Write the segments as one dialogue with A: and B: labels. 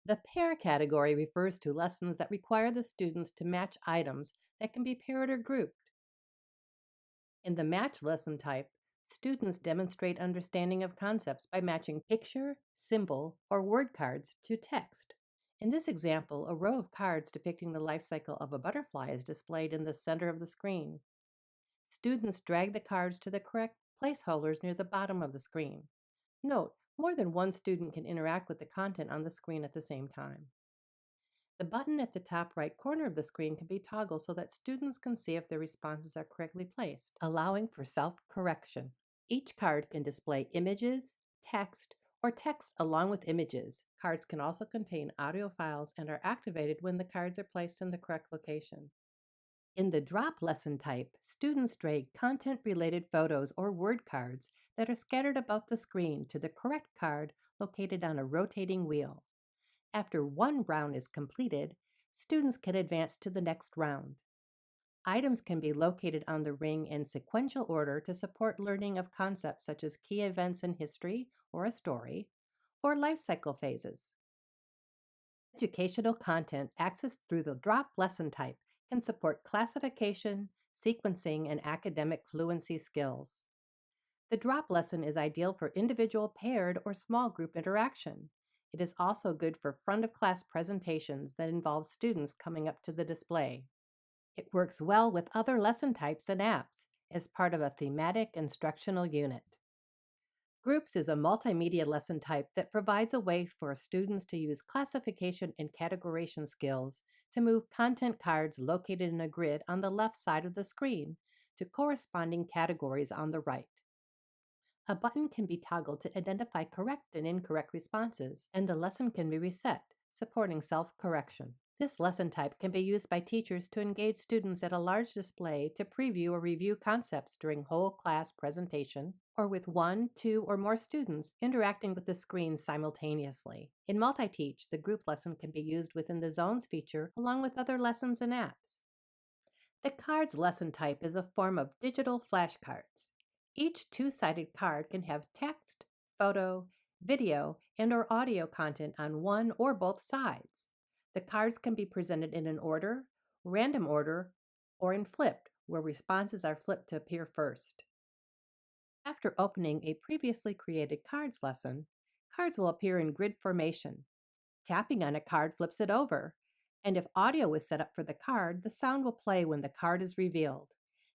A: The pair category refers to lessons that require the students to match items that can be paired or grouped. In the match lesson type, students demonstrate understanding of concepts by matching picture, symbol, or word cards to text. In this example, a row of cards depicting the life cycle of a butterfly is displayed in the center of the screen. Students drag the cards to the correct placeholders near the bottom of the screen. Note, more than one student can interact with the content on the screen at the same time. The button at the top right corner of the screen can be toggled so that students can see if their responses are correctly placed, allowing for self-correction. Each card can display images, text, or text along with images. Cards can also contain audio files and are activated when the cards are placed in the correct location. In the drop lesson type, students drag content-related photos or word cards that are scattered about the screen to the correct card located on a rotating wheel. After one round is completed, students can advance to the next round. Items can be located on the ring in sequential order to support learning of concepts such as key events in history or a story, or life cycle phases. Educational content accessed through the drop lesson type can support classification, sequencing, and academic fluency skills. The drop lesson is ideal for individual, paired, or small group interaction. It is also good for front of class presentations that involve students coming up to the display. It works well with other lesson types and apps as part of a thematic instructional unit. Groups is a multimedia lesson type that provides a way for students to use classification and categorization skills to move content cards located in a grid on the left side of the screen to corresponding categories on the right. A button can be toggled to identify correct and incorrect responses, and the lesson can be reset, supporting self-correction. This lesson type can be used by teachers to engage students at a large display to preview or review concepts during whole class presentation, or with one, two, or more students interacting with the screen simultaneously. In MultiTeach, the group lesson can be used within the Zones feature along with other lessons and apps. The cards lesson type is a form of digital flashcards. Each two-sided card can have text, photo, video, and/or audio content on one or both sides. The cards can be presented in an order, random order, or in flipped, where responses are flipped to appear first. After opening a previously created cards lesson, cards will appear in grid formation. Tapping on a card flips it over, and if audio is set up for the card, the sound will play when the card is revealed.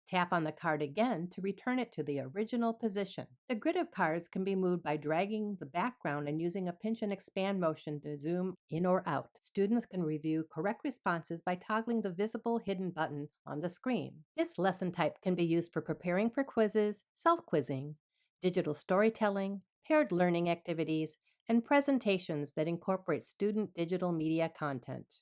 A: Tap on the card again to return it to the original position. The grid of cards can be moved by dragging the background and using a pinch and expand motion to zoom in or out. Students can review correct responses by toggling the visible hidden button on the screen. This lesson type can be used for preparing for quizzes, self-quizzing, digital storytelling, paired learning activities, and presentations that incorporate student digital media content.